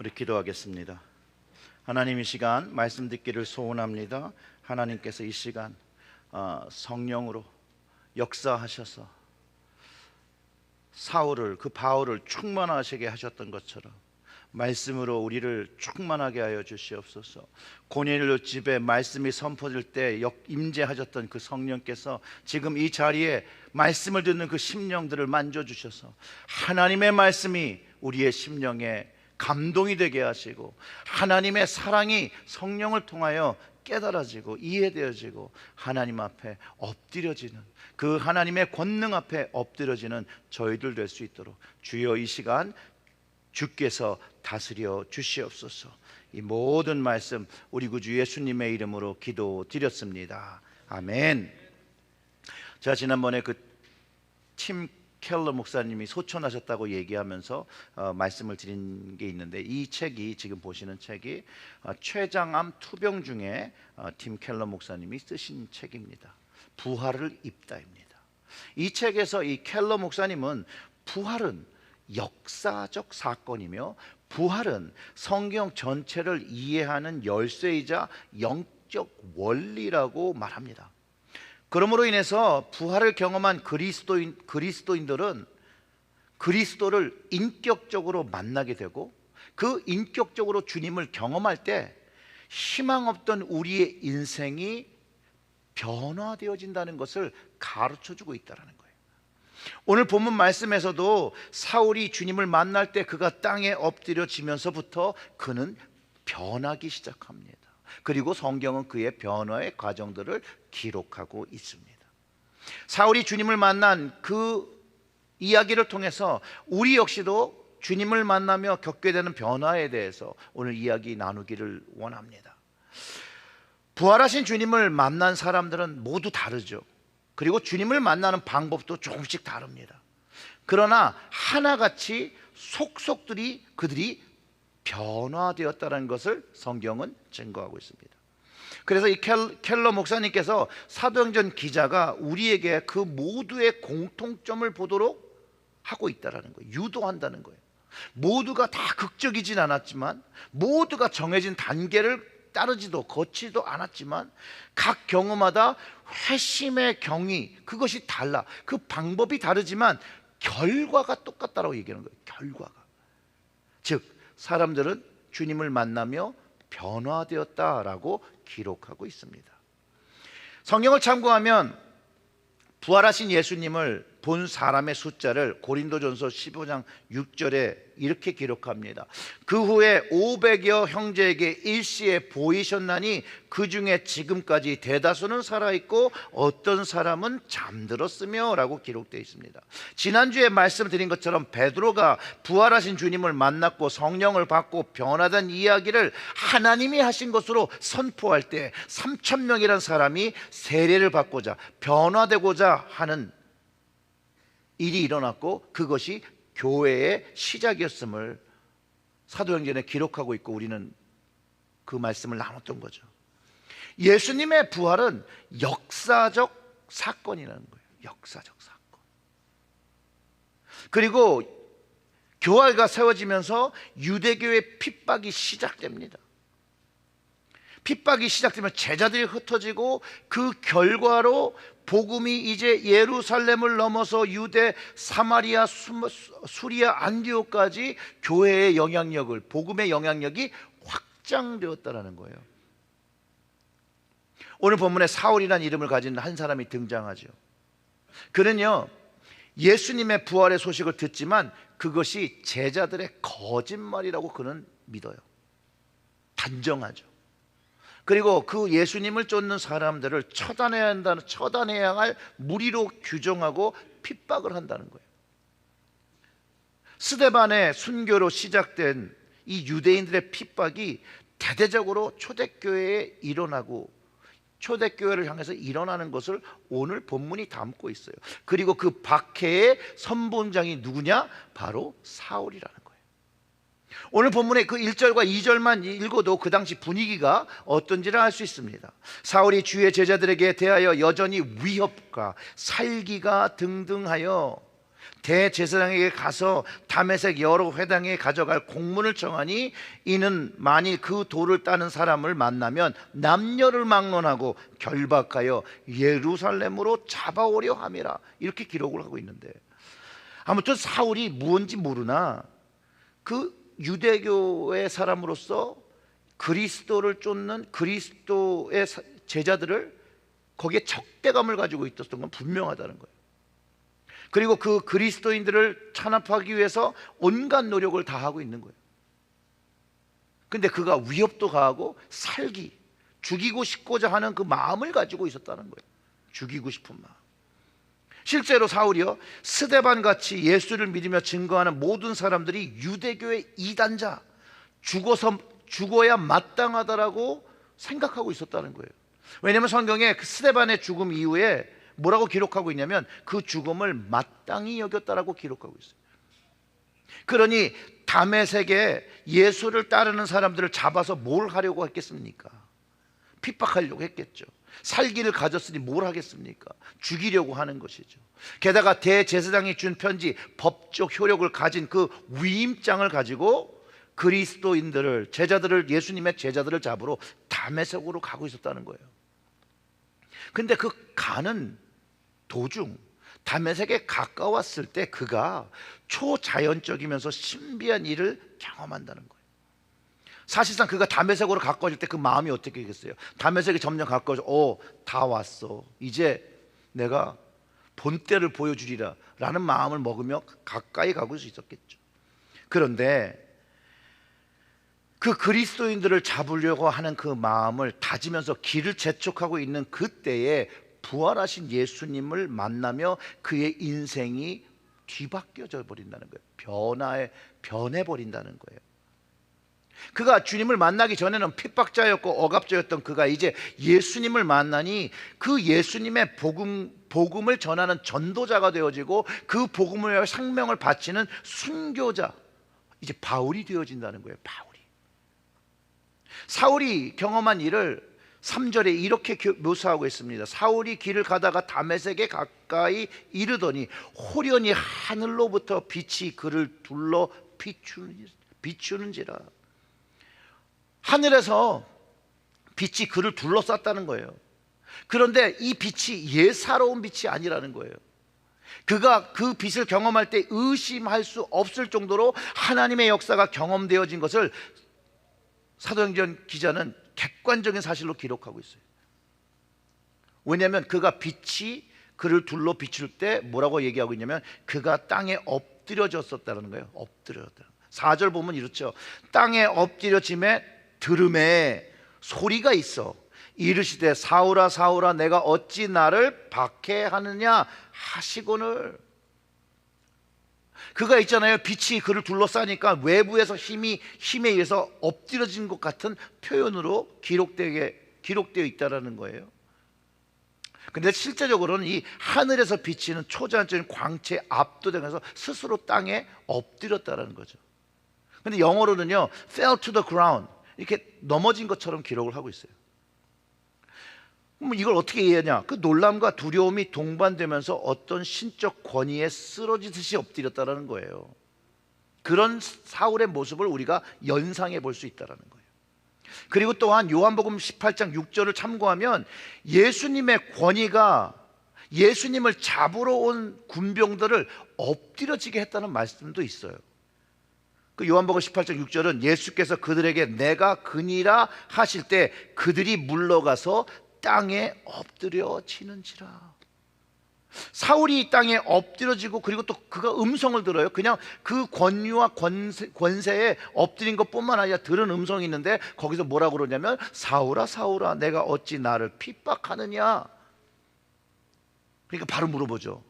우리 기도하겠습니다. 하나님, 이 시간 말씀 듣기를 소원합니다. 하나님께서 이 시간 성령으로 역사하셔서 사울을, 그 바울을 충만하시게 하셨던 것처럼 말씀으로 우리를 충만하게 하여 주시옵소서. 고넬료 집에 말씀이 선포될 때 임재하셨던 그 성령께서 지금 이 자리에 말씀을 듣는 그 심령들을 만져주셔서 하나님의 말씀이 우리의 심령에 감동이 되게 하시고 하나님의 사랑이 성령을 통하여 깨달아지고 이해되어지고 하나님 앞에 엎드려지는, 그 하나님의 권능 앞에 엎드려지는 저희들 될 수 있도록 주여 이 시간 주께서 다스려 주시옵소서. 이 모든 말씀 우리 구주 예수님의 이름으로 기도드렸습니다. 아멘. 제가 지난번에 그 팀 켈러 목사님이 소천하셨다고 얘기하면서 말씀을 드린 게 있는데, 이 책이, 지금 보시는 책이 췌장암 투병 중에 팀 켈러 목사님이 쓰신 책입니다. 부활을 입다입니다. 이 책에서 이 켈러 목사님은 부활은 역사적 사건이며 부활은 성경 전체를 이해하는 열쇠이자 영적 원리라고 말합니다. 그러므로 인해서 부활을 경험한 그리스도인들은 그리스도를 인격적으로 만나게 되고, 그 인격적으로 주님을 경험할 때 희망 없던 우리의 인생이 변화되어진다는 것을 가르쳐주고 있다는 거예요. 오늘 본문 말씀에서도 사울이 주님을 만날 때 그가 땅에 엎드려지면서부터 그는 변하기 시작합니다. 그리고 성경은 그의 변화의 과정들을 기록하고 있습니다. 사울이 주님을 만난 그 이야기를 통해서 우리 역시도 주님을 만나며 겪게 되는 변화에 대해서 오늘 이야기 나누기를 원합니다. 부활하신 주님을 만난 사람들은 모두 다르죠. 그리고 주님을 만나는 방법도 조금씩 다릅니다. 그러나 하나같이 그들이 변화되었다는 것을 성경은 증거하고 있습니다. 그래서 이 켈러 목사님께서 사도행전 기자가 우리에게 그 모두의 공통점을 보도록 하고 있다는 거예요. 유도한다는 거예요. 모두가 다 극적이진 않았지만, 모두가 정해진 단계를 따르지도 걷지도 않았지만, 각 경우마다 회심의 경위, 그것이 달라. 그 방법이 다르지만 결과가 똑같다라고 얘기하는 거예요. 결과가. 즉 사람들은 주님을 만나며 변화되었다라고 기록하고 있습니다. 성경을 참고하면 부활하신 예수님을 본 사람의 숫자를 고린도전서 15장 6절에 이렇게 기록합니다. 그 후에 500여 형제에게 일시에 보이셨나니 그 중에 지금까지 대다수는 살아있고 어떤 사람은 잠들었으며 라고 기록되어 있습니다. 지난주에 말씀드린 것처럼 베드로가 부활하신 주님을 만났고 성령을 받고 변화된 이야기를 하나님이 하신 것으로 선포할 때 3,000명이라는 사람이 세례를 받고자 변화되고자 하는 일이 일어났고, 그것이 교회의 시작이었음을 사도행전에 기록하고 있고 우리는 그 말씀을 나눴던 거죠. 예수님의 부활은 역사적 사건이라는 거예요. 역사적 사건. 그리고 교회가 세워지면서 유대교의 핍박이 시작됩니다. 핍박이 시작되면 제자들이 흩어지고, 그 결과로 복음이 이제 예루살렘을 넘어서 유대, 사마리아, 수리아, 안디옥까지 교회의 영향력을, 복음의 영향력이 확장되었다는 거예요. 오늘 본문에 사울이라는 이름을 가진 한 사람이 등장하죠. 그는요, 예수님의 부활의 소식을 듣지만 그것이 제자들의 거짓말이라고 그는 믿어요. 단정하죠. 그리고 그 예수님을 쫓는 사람들을 처단해야 할 무리로 규정하고 핍박을 한다는 거예요. 스데반의 순교로 시작된 이 유대인들의 핍박이 대대적으로 초대교회에 일어나고 초대교회를 향해서 일어나는 것을 오늘 본문이 담고 있어요. 그리고 그 박해의 선봉장이 누구냐? 바로 사울이라는 거예요. 오늘 본문의 그 1절과 2절만 읽어도 그 당시 분위기가 어떤지를 알 수 있습니다. 사울이 주의 제자들에게 대하여 여전히 위협과 살기가 등등하여 대제사장에게 가서 다메섹 여러 회당에 가져갈 공문을 청하니 이는 만일 그 돌을 따는 사람을 만나면 남녀를 막론하고 결박하여 예루살렘으로 잡아오려 함이라, 이렇게 기록을 하고 있는데, 아무튼 사울이 무언지 모르나 그 유대교의 사람으로서 그리스도를 쫓는 그리스도의 제자들을 거기에 적대감을 가지고 있었던 건 분명하다는 거예요. 그리고 그 그리스도인들을 찬압하기 위해서 온갖 노력을 다하고 있는 거예요. 근데 그가 위협도 가하고 살기, 죽이고 싶고자 하는 그 마음을 가지고 있었다는 거예요. 죽이고 싶은 마음. 실제로 사울이요, 스데반같이 예수를 믿으며 증거하는 모든 사람들이 유대교의 이단자, 죽어야 마땅하다라고 생각하고 있었다는 거예요. 왜냐하면 성경에 그 스데반의 죽음 이후에 뭐라고 기록하고 있냐면 그 죽음을 마땅히 여겼다라고 기록하고 있어요. 그러니 다메섹에 예수를 따르는 사람들을 잡아서 뭘 하려고 했겠습니까? 핍박하려고 했겠죠. 살기를 가졌으니 뭘 하겠습니까? 죽이려고 하는 것이죠. 게다가 대제사장이 준 편지, 법적 효력을 가진 그 위임장을 가지고 그리스도인들을, 제자들을, 예수님의 제자들을 잡으러 다메섹으로 가고 있었다는 거예요. 근데 그 가는 도중 다메섹에 가까웠을 때 그가 초자연적이면서 신비한 일을 경험한다는 거예요. 사실상 그가 다메섹으로 가까워질 때 그 마음이 어떻게 되겠어요? 다메섹이 점점 가까워져, 다 왔어, 이제 내가 본때를 보여주리라 라는 마음을 먹으며 가까이 가고 있었겠죠. 그런데 그 그리스도인들을 잡으려고 하는 그 마음을 다지면서 길을 재촉하고 있는 그때에 부활하신 예수님을 만나며 그의 인생이 뒤바뀌어져 버린다는 거예요. 변해버린다는 거예요. 그가 주님을 만나기 전에는 핍박자였고 억압자였던 그가 이제 예수님을 만나니 그 예수님의 복음을 전하는 전도자가 되어지고 그 복음을 위하여 생명을 바치는 순교자, 이제 바울이 되어진다는 거예요. 사울이 경험한 일을 3절에 이렇게 묘사하고 있습니다. 사울이 길을 가다가 다메섹에 가까이 이르더니 호련히 하늘로부터 빛이 그를 둘러 비추는지라. 하늘에서 빛이 그를 둘러쌌다는 거예요. 그런데 이 빛이 예사로운 빛이 아니라는 거예요. 그가 그 빛을 경험할 때 의심할 수 없을 정도로 하나님의 역사가 경험되어진 것을 사도행전 기자는 객관적인 사실로 기록하고 있어요. 왜냐하면 그가 빛이 그를 둘러 비출 때 뭐라고 얘기하고 있냐면 그가 땅에 엎드려졌었다는 거예요. 4절 보면 이렇죠. 땅에 엎드려짐에 들음에 소리가 있어 이르시되 사울아 사울아 내가 어찌 나를 박해하느냐 하시거늘. 그가 있잖아요, 빛이 그를 둘러싸니까 외부에서 힘에 의해서 엎드려진 것 같은 표현으로 기록되어 있다라는 거예요. 근데 실제적으로는 이 하늘에서 비치는 초자연적인 광채에 압도되면서 스스로 땅에 엎드렸다라는 거죠. 근데 영어로는요, fell to the ground, 이렇게 넘어진 것처럼 기록을 하고 있어요. 그럼 이걸 어떻게 이해하냐? 그 놀람과 두려움이 동반되면서 어떤 신적 권위에 쓰러지듯이 엎드렸다라는 거예요. 그런 사울의 모습을 우리가 연상해 볼 수 있다라는 거예요. 그리고 또한 요한복음 18장 6절을 참고하면 예수님의 권위가 예수님을 잡으러 온 군병들을 엎드려지게 했다는 말씀도 있어요. 그 요한복음 18장 6절은 예수께서 그들에게 내가 그니라 하실 때 그들이 물러가서 땅에 엎드려지는지라. 사울이 땅에 엎드려지고 그리고 또 그가 음성을 들어요. 그냥 그 권위와 권세에 엎드린 것뿐만 아니라 들은 음성이 있는데 거기서 뭐라고 그러냐면 사울아 사울아 내가 어찌 나를 핍박하느냐. 그러니까 바로 물어보죠.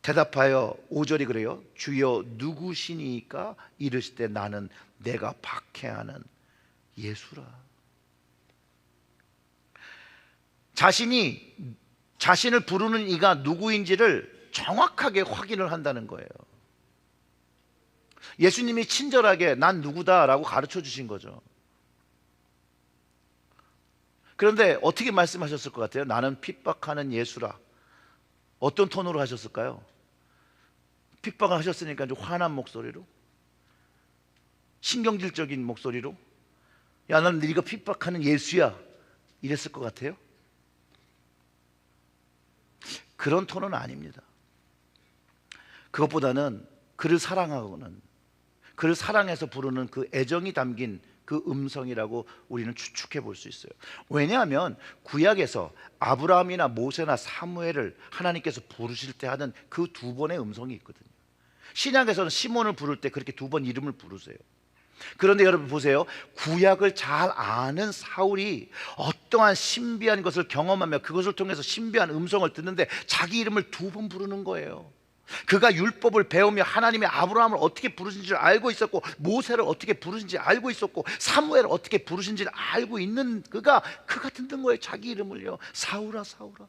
대답하여 5절이 그래요. 주여 누구시니까? 이르시되 나는 내가 박해하는 예수라. 자신을 부르는 이가 누구인지를 정확하게 확인을 한다는 거예요. 예수님이 친절하게 난 누구다라고 가르쳐 주신 거죠. 그런데 어떻게 말씀하셨을 것 같아요? 나는 핍박하는 예수라. 어떤 톤으로 하셨을까요? 핍박을 하셨으니까 좀 화난 목소리로, 신경질적인 목소리로, 야, 난 네가 핍박하는 예수야, 이랬을 것 같아요? 그런 톤은 아닙니다. 그것보다는 그를 사랑하고는, 그를 사랑해서 부르는 그 애정이 담긴 그 음성이라고 우리는 추측해 볼 수 있어요. 왜냐하면 구약에서 아브라함이나 모세나 사무엘을 하나님께서 부르실 때 하는 그 두 번의 음성이 있거든요. 신약에서는 시몬을 부를 때 그렇게 두 번 이름을 부르세요. 그런데 여러분 보세요. 구약을 잘 아는 사울이 어떠한 신비한 것을 경험하며 그것을 통해서 신비한 음성을 듣는데 자기 이름을 두 번 부르는 거예요. 그가 율법을 배우며 하나님의 아브라함을 어떻게 부르신지를 알고 있었고, 모세를 어떻게 부르신지 알고 있었고, 사무엘을 어떻게 부르신지를 알고 있는 그가 듣는 거예요. 자기 이름을요. 사울아, 사울아.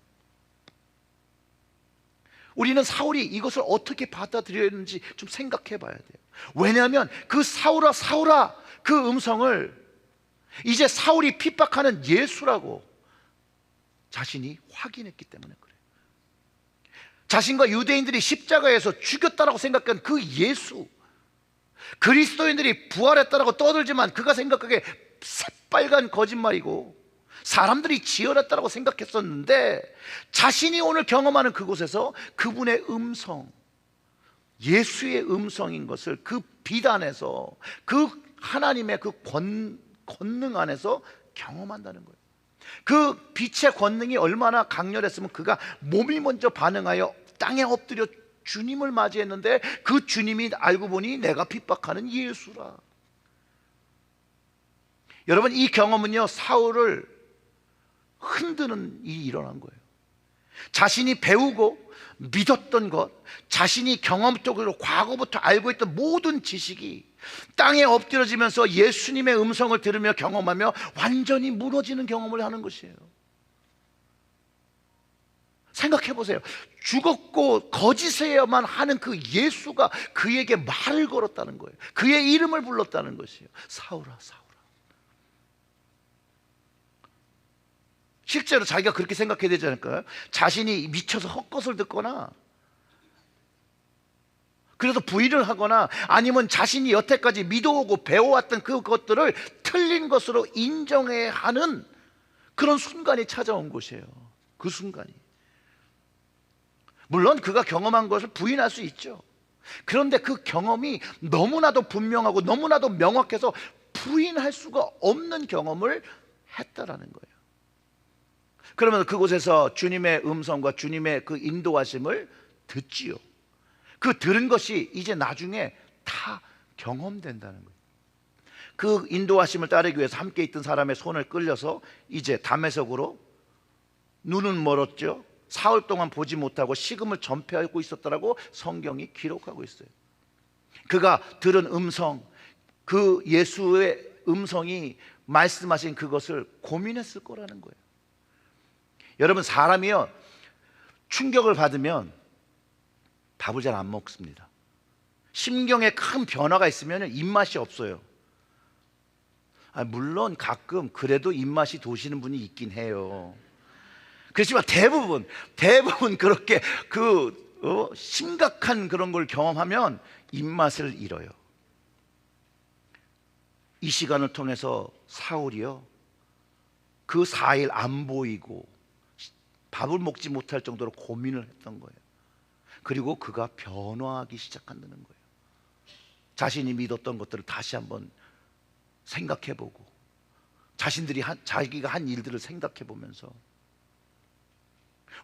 우리는 사울이 이것을 어떻게 받아들였는지 좀 생각해 봐야 돼요. 왜냐하면 그 사울아, 사울아, 그 음성을 이제 사울이 핍박하는 예수라고 자신이 확인했기 때문에 그래요. 자신과 유대인들이 십자가에서 죽였다라고 생각한 그 예수, 그리스도인들이 부활했다라고 떠들지만 그가 생각하기에 새빨간 거짓말이고 사람들이 지어냈다라고 생각했었는데, 자신이 오늘 경험하는 그곳에서 그분의 음성, 예수의 음성인 것을 그 빛 안에서, 그 하나님의 그 권능 안에서 경험한다는 거예요. 그 빛의 권능이 얼마나 강렬했으면 그가 몸이 먼저 반응하여 땅에 엎드려 주님을 맞이했는데, 그 주님이 알고 보니 내가 핍박하는 예수라. 여러분, 이 경험은요, 사울을 흔드는 일이 일어난 거예요. 자신이 배우고 믿었던 것, 자신이 경험적으로 과거부터 알고 있던 모든 지식이 땅에 엎드려지면서 예수님의 음성을 들으며 경험하며 완전히 무너지는 경험을 하는 것이에요. 생각해 보세요. 죽었고 거짓에야만 하는 그 예수가 그에게 말을 걸었다는 거예요. 그의 이름을 불렀다는 것이에요. 사울아, 사울아. 실제로 자기가 그렇게 생각해야 되지 않을까요? 자신이 미쳐서 헛것을 듣거나, 그래서 부인을 하거나, 아니면 자신이 여태까지 믿어오고 배워왔던 그것들을 틀린 것으로 인정해야 하는 그런 순간이 찾아온 것이에요. 그 순간이. 물론 그가 경험한 것을 부인할 수 있죠. 그런데 그 경험이 너무나도 분명하고 너무나도 명확해서 부인할 수가 없는 경험을 했다라는 거예요. 그러면 그곳에서 주님의 음성과 주님의 그 인도하심을 듣지요. 그 들은 것이 이제 나중에 다 경험된다는 거예요. 그 인도하심을 따르기 위해서 함께 있던 사람의 손을 끌려서 이제 다메섹으로, 눈은 멀었죠. 사흘 동안 보지 못하고 식음을 전폐하고 있었다라고 성경이 기록하고 있어요. 그가 들은 음성, 그 예수의 음성이 말씀하신 그것을 고민했을 거라는 거예요. 여러분, 사람이요, 충격을 받으면 밥을 잘 안 먹습니다. 심경에 큰 변화가 있으면 입맛이 없어요. 물론 가끔 그래도 입맛이 도시는 분이 있긴 해요. 그렇지만 대부분 그렇게 심각한 그런 걸 경험하면 입맛을 잃어요. 이 시간을 통해서 사울이요, 그 4일 안 보이고 밥을 먹지 못할 정도로 고민을 했던 거예요. 그리고 그가 변화하기 시작한다는 거예요. 자신이 믿었던 것들을 다시 한번 생각해보고, 자기가 한 일들을 생각해보면서,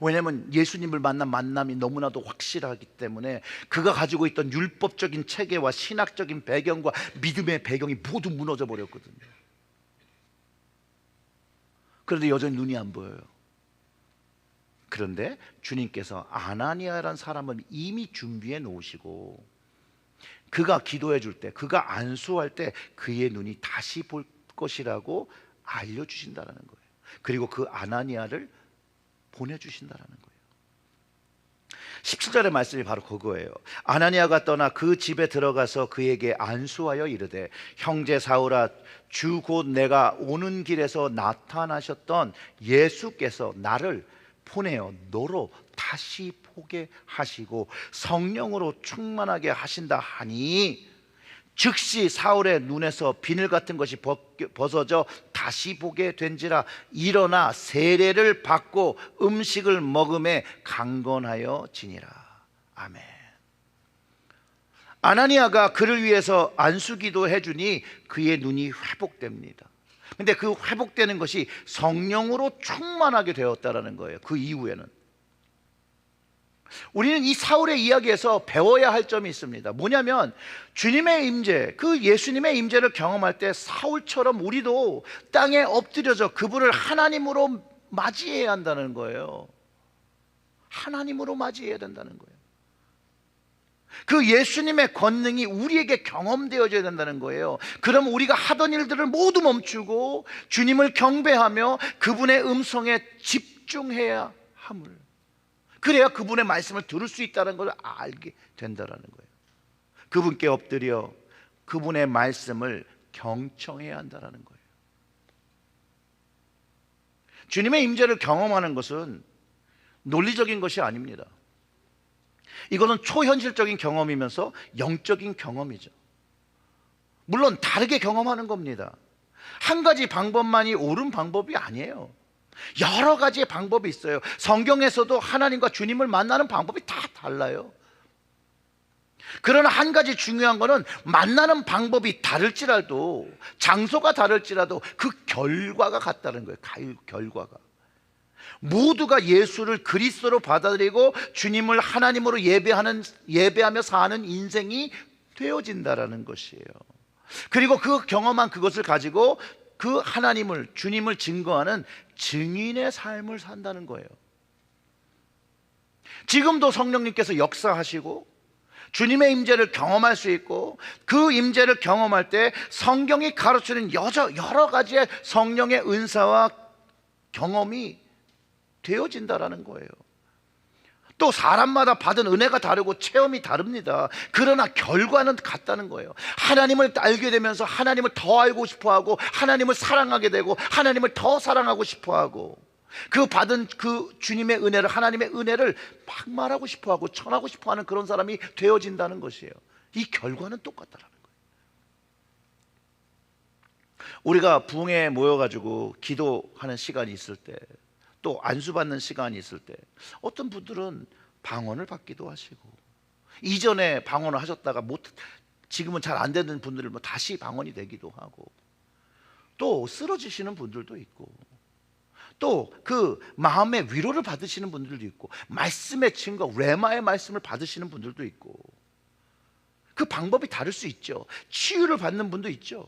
왜냐하면 예수님을 만난 만남이 너무나도 확실하기 때문에 그가 가지고 있던 율법적인 체계와 신학적인 배경과 믿음의 배경이 모두 무너져 버렸거든요. 그런데 여전히 눈이 안 보여요. 그런데 주님께서 아나니아라는 사람을 이미 준비해 놓으시고, 그가 기도해 줄 때, 그가 안수할 때 그의 눈이 다시 볼 것이라고 알려주신다는 거예요. 그리고 그 아나니아를 보내주신다는 거예요. 17절의 말씀이 바로 그거예요. 아나니아가 떠나 그 집에 들어가서 그에게 안수하여 이르되, 형제 사울아, 주 곧 내가 오는 길에서 나타나셨던 예수께서 나를 보내어 너로 다시 보게 하시고 성령으로 충만하게 하신다 하니, 즉시 사울의 눈에서 비늘 같은 것이 벗어져 다시 보게 된지라. 일어나 세례를 받고 음식을 먹음에 강건하여 지니라. 아멘. 아나니아가 그를 위해서 안수기도 해주니 그의 눈이 회복됩니다. 근데 그 회복되는 것이 성령으로 충만하게 되었다라는 거예요. 그 이후에는 우리는 이 사울의 이야기에서 배워야 할 점이 있습니다. 뭐냐면 주님의 임재, 그 예수님의 임재를 경험할 때 사울처럼 우리도 땅에 엎드려져 그분을 하나님으로 맞이해야 한다는 거예요. 하나님으로 맞이해야 된다는 거예요. 그 예수님의 권능이 우리에게 경험되어져야 된다는 거예요. 그럼 우리가 하던 일들을 모두 멈추고 주님을 경배하며 그분의 음성에 집중해야 함을, 그래야 그분의 말씀을 들을 수 있다는 걸 알게 된다는 거예요. 그분께 엎드려 그분의 말씀을 경청해야 한다는 거예요. 주님의 임재를 경험하는 것은 논리적인 것이 아닙니다. 이거는 초현실적인 경험이면서 영적인 경험이죠. 물론 다르게 경험하는 겁니다. 한 가지 방법만이 옳은 방법이 아니에요. 여러 가지의 방법이 있어요. 성경에서도 하나님과 주님을 만나는 방법이 다 달라요. 그러나 한 가지 중요한 거는 만나는 방법이 다를지라도, 장소가 다를지라도 그 결과가 같다는 거예요. 결과가 모두가 예수를 그리스도로 받아들이고 주님을 하나님으로 예배하며 사는 인생이 되어진다라는 것이에요. 그리고 그 경험한 그것을 가지고 그 하나님을, 주님을 증거하는 증인의 삶을 산다는 거예요. 지금도 성령님께서 역사하시고 주님의 임재를 경험할 수 있고, 그 임재를 경험할 때 성경이 가르치는 여러 가지의 성령의 은사와 경험이 되어진다라는 거예요. 또 사람마다 받은 은혜가 다르고 체험이 다릅니다. 그러나 결과는 같다는 거예요. 하나님을 알게 되면서 하나님을 더 알고 싶어하고, 하나님을 사랑하게 되고, 하나님을 더 사랑하고 싶어하고, 그 받은 그 주님의 은혜를, 하나님의 은혜를 막 말하고 싶어하고 전하고 싶어하는 그런 사람이 되어진다는 것이에요. 이 결과는 똑같다라는 거예요. 우리가 부흥회에 모여가지고 기도하는 시간이 있을 때, 또 안수받는 시간이 있을 때 어떤 분들은 방언을 받기도 하시고, 이전에 방언을 하셨다가 지금은 잘 안 되는 분들을 다시 방언이 되기도 하고, 또 쓰러지시는 분들도 있고, 또 그 마음의 위로를 받으시는 분들도 있고, 말씀의 증거, 레마의 말씀을 받으시는 분들도 있고, 그 방법이 다를 수 있죠. 치유를 받는 분도 있죠.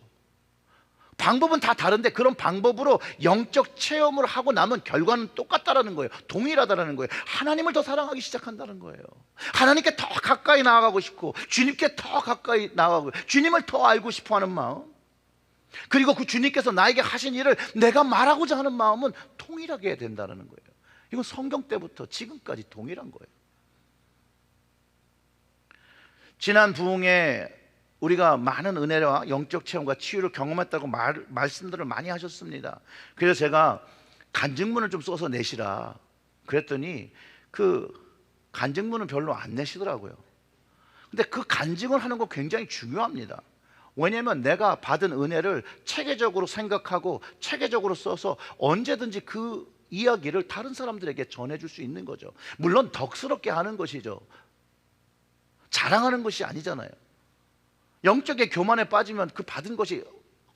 방법은 다 다른데 그런 방법으로 영적 체험을 하고 나면 결과는 똑같다라는 거예요. 동일하다라는 거예요. 하나님을 더 사랑하기 시작한다는 거예요. 하나님께 더 가까이 나아가고 싶고, 주님께 더 가까이 나아가고, 주님을 더 알고 싶어하는 마음, 그리고 그 주님께서 나에게 하신 일을 내가 말하고자 하는 마음은 동일하게 된다는 거예요. 이건 성경 때부터 지금까지 동일한 거예요. 지난 부흥에 우리가 많은 은혜와 영적 체험과 치유를 경험했다고 말씀들을 많이 하셨습니다. 그래서 제가 간증문을 좀 써서 내시라 그랬더니 그 간증문은 별로 안 내시더라고요. 근데 그 간증을 하는 거 굉장히 중요합니다. 왜냐하면 내가 받은 은혜를 체계적으로 생각하고 체계적으로 써서 언제든지 그 이야기를 다른 사람들에게 전해줄 수 있는 거죠. 물론 덕스럽게 하는 것이죠. 자랑하는 것이 아니잖아요. 영적인 교만에 빠지면 그 받은 것이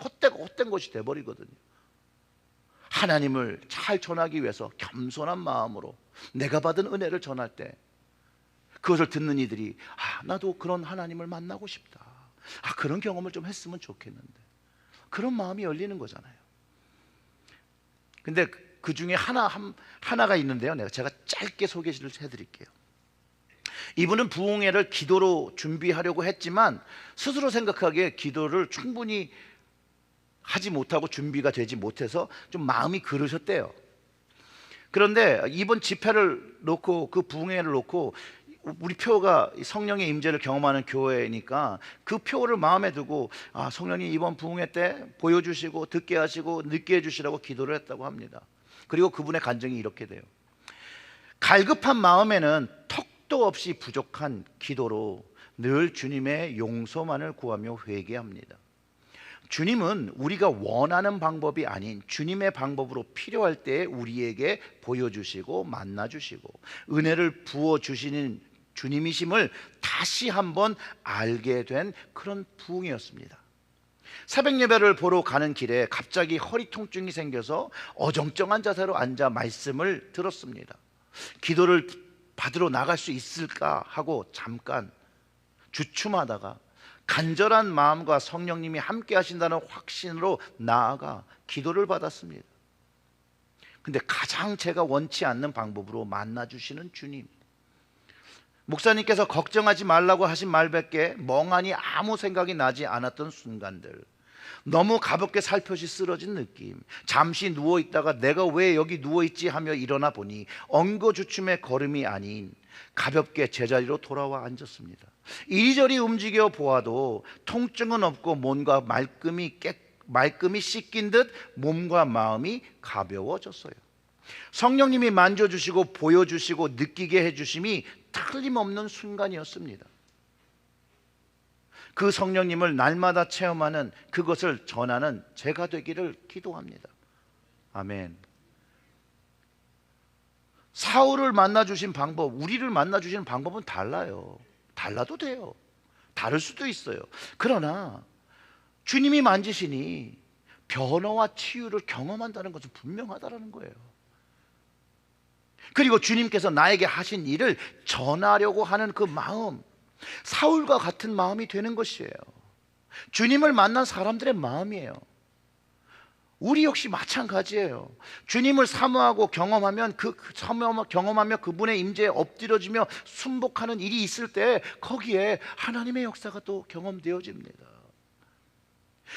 헛된 것이 돼버리거든요. 하나님을 잘 전하기 위해서 겸손한 마음으로 내가 받은 은혜를 전할 때 그것을 듣는 이들이 나도 그런 하나님을 만나고 싶다, 그런 경험을 좀 했으면 좋겠는데, 그런 마음이 열리는 거잖아요. 근데 그 중에 하나가 있는데요, 제가 짧게 소개를 해드릴게요. 이분은 부흥회를 기도로 준비하려고 했지만 스스로 생각하기에 기도를 충분히 하지 못하고 준비가 되지 못해서 좀 마음이 그러셨대요. 그런데 이번 집회를 놓고, 그 부흥회를 놓고, 우리 표가 성령의 임재를 경험하는 교회니까 그 표를 마음에 두고 성령님 이번 부흥회 때 보여주시고 듣게 하시고 느끼게 해주시라고 기도를 했다고 합니다. 그리고 그분의 간증이 이렇게 돼요. 갈급한 마음에는 턱도 없이 부족한 기도로 늘 주님의 용서만을 구하며 회개합니다. 주님은 우리가 원하는 방법이 아닌 주님의 방법으로 필요할 때 우리에게 보여주시고 만나주시고 은혜를 부어주시는 주님이심을 다시 한번 알게 된 그런 부흥이었습니다. 새벽 예배를 보러 가는 길에 갑자기 허리 통증이 생겨서 어정쩡한 자세로 앉아 말씀을 들었습니다. 기도를 받으러 나갈 수 있을까 하고 잠깐 주춤하다가 간절한 마음과 성령님이 함께 하신다는 확신으로 나아가 기도를 받았습니다. 근데 가장 제가 원치 않는 방법으로 만나주시는 주님, 목사님께서 걱정하지 말라고 하신 말밖에 멍하니 아무 생각이 나지 않았던 순간들, 너무 가볍게 살포시 쓰러진 느낌, 잠시 누워있다가 내가 왜 여기 누워있지 하며 일어나 보니 엉거주춤의 걸음이 아닌 가볍게 제자리로 돌아와 앉았습니다. 이리저리 움직여 보아도 통증은 없고 뭔가 말끔히 씻긴 듯 몸과 마음이 가벼워졌어요. 성령님이 만져주시고 보여주시고 느끼게 해주심이 틀림없는 순간이었습니다. 그 성령님을 날마다 체험하는, 그것을 전하는 제가 되기를 기도합니다. 아멘. 사울을 만나주신 방법, 우리를 만나주시는 방법은 달라요. 달라도 돼요. 다를 수도 있어요. 그러나 주님이 만지시니 변화와 치유를 경험한다는 것은 분명하다는 거예요. 그리고 주님께서 나에게 하신 일을 전하려고 하는 그 마음, 사울과 같은 마음이 되는 것이에요. 주님을 만난 사람들의 마음이에요. 우리 역시 마찬가지예요. 주님을 사모하고 경험하면 경험하며 그분의 임재에 엎드려지며 순복하는 일이 있을 때 거기에 하나님의 역사가 또 경험되어집니다.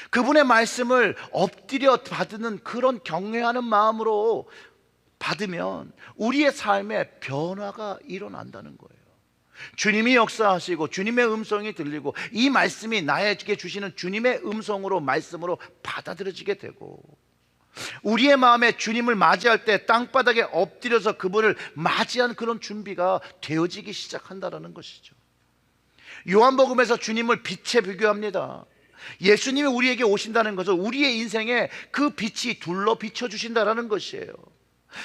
그분의 말씀을 엎드려 받는 그런 경외하는 마음으로 받으면 우리의 삶에 변화가 일어난다는 거예요. 주님이 역사하시고 주님의 음성이 들리고 이 말씀이 나에게 주시는 주님의 음성으로, 말씀으로 받아들여지게 되고, 우리의 마음에 주님을 맞이할 때 땅바닥에 엎드려서 그분을 맞이한 그런 준비가 되어지기 시작한다는 것이죠. 요한복음에서 주님을 빛에 비교합니다. 예수님이 우리에게 오신다는 것은 우리의 인생에 그 빛이 둘러 비춰주신다는 것이에요.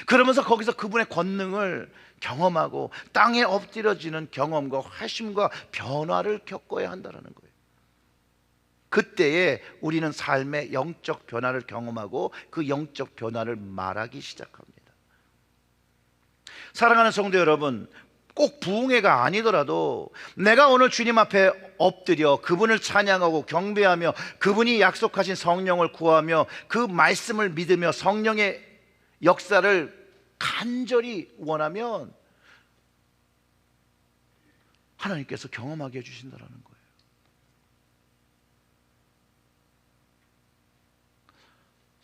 그러면서 거기서 그분의 권능을 경험하고 땅에 엎드려지는 경험과 회심과 변화를 겪어야 한다는 거예요. 그때에 우리는 삶의 영적 변화를 경험하고 그 영적 변화를 말하기 시작합니다. 사랑하는 성도 여러분, 꼭 부흥회가 아니더라도 내가 오늘 주님 앞에 엎드려 그분을 찬양하고 경배하며 그분이 약속하신 성령을 구하며 그 말씀을 믿으며 성령의 역사를 간절히 원하면 하나님께서 경험하게 해주신다는 거예요.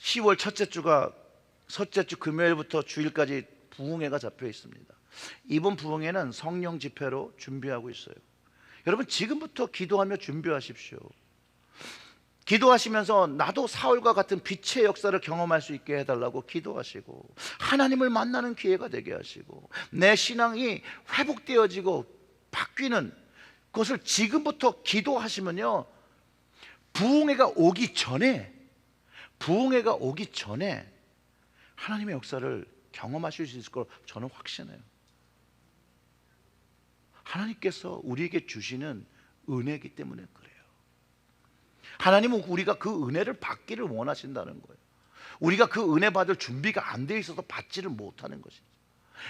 (10월) 첫째 주 금요일부터 주일까지 부흥회가 잡혀 있습니다. 이번 부흥회는 성령 집회로 준비하고 있어요. 여러분, 지금부터 기도하며 준비하십시오. 기도하시면서 나도 사울과 같은 빛의 역사를 경험할 수 있게 해달라고 기도하시고, 하나님을 만나는 기회가 되게 하시고, 내 신앙이 회복되어지고 바뀌는 것을 지금부터 기도하시면요, 부흥회가 오기 전에 하나님의 역사를 경험하실 수 있을 거로 저는 확신해요. 하나님께서 우리에게 주시는 은혜이기 때문에 그래요. 하나님은 우리가 그 은혜를 받기를 원하신다는 거예요. 우리가 그 은혜 받을 준비가 안 돼 있어서 받지를 못하는 것이죠.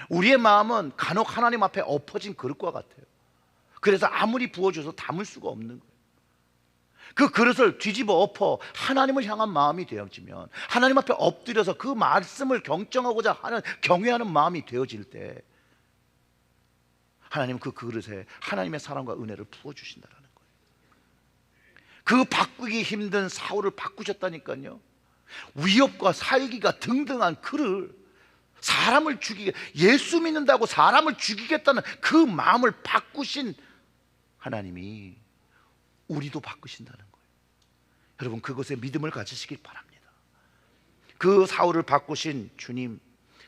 우리의 마음은 간혹 하나님 앞에 엎어진 그릇과 같아요. 그래서 아무리 부어줘서 담을 수가 없는 거예요. 그 그릇을 뒤집어 엎어 하나님을 향한 마음이 되어지면, 하나님 앞에 엎드려서 그 말씀을 경청하고자 하는 경외하는 마음이 되어질 때 하나님은 그 그릇에 하나님의 사랑과 은혜를 부어주신다는 거예요. 그 바꾸기 힘든 사울을 바꾸셨다니까요. 위협과 살기가 등등한 그를, 사람을 죽이게, 예수 믿는다고 사람을 죽이겠다는 그 마음을 바꾸신 하나님이 우리도 바꾸신다는 거예요. 여러분, 그것에 믿음을 가지시길 바랍니다. 그 사울을 바꾸신 주님,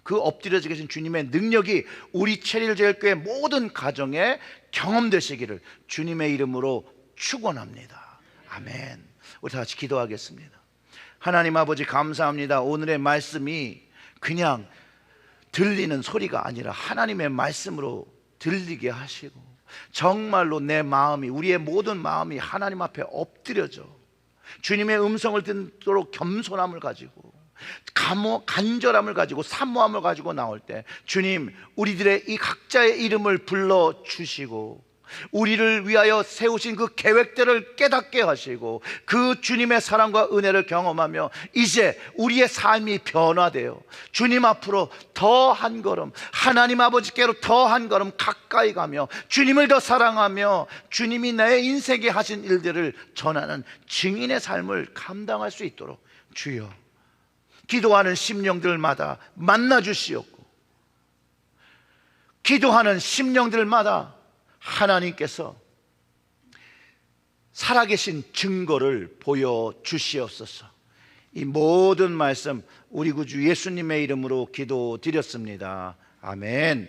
그 엎드려져 계신 주님의 능력이 우리 체리제일교회 모든 가정에 경험되시기를 주님의 이름으로 축원합니다. 아멘. 우리 다 같이 기도하겠습니다. 하나님 아버지 감사합니다. 오늘의 말씀이 그냥 들리는 소리가 아니라 하나님의 말씀으로 들리게 하시고 정말로 내 마음이, 우리의 모든 마음이 하나님 앞에 엎드려져 주님의 음성을 듣도록 겸손함을 가지고 간절함을 가지고 사모함을 가지고 나올 때 주님, 우리들의 이 각자의 이름을 불러주시고 우리를 위하여 세우신 그 계획들을 깨닫게 하시고 그 주님의 사랑과 은혜를 경험하며 이제 우리의 삶이 변화되어 주님 앞으로 더 한 걸음, 하나님 아버지께로 더 한 걸음 가까이 가며 주님을 더 사랑하며 주님이 내 인생에 하신 일들을 전하는 증인의 삶을 감당할 수 있도록 주여 기도하는 심령들마다 만나 주시옵고 기도하는 심령들마다 하나님께서 살아계신 증거를 보여주시옵소서. 이 모든 말씀 우리 구주 예수님의 이름으로 기도드렸습니다. 아멘.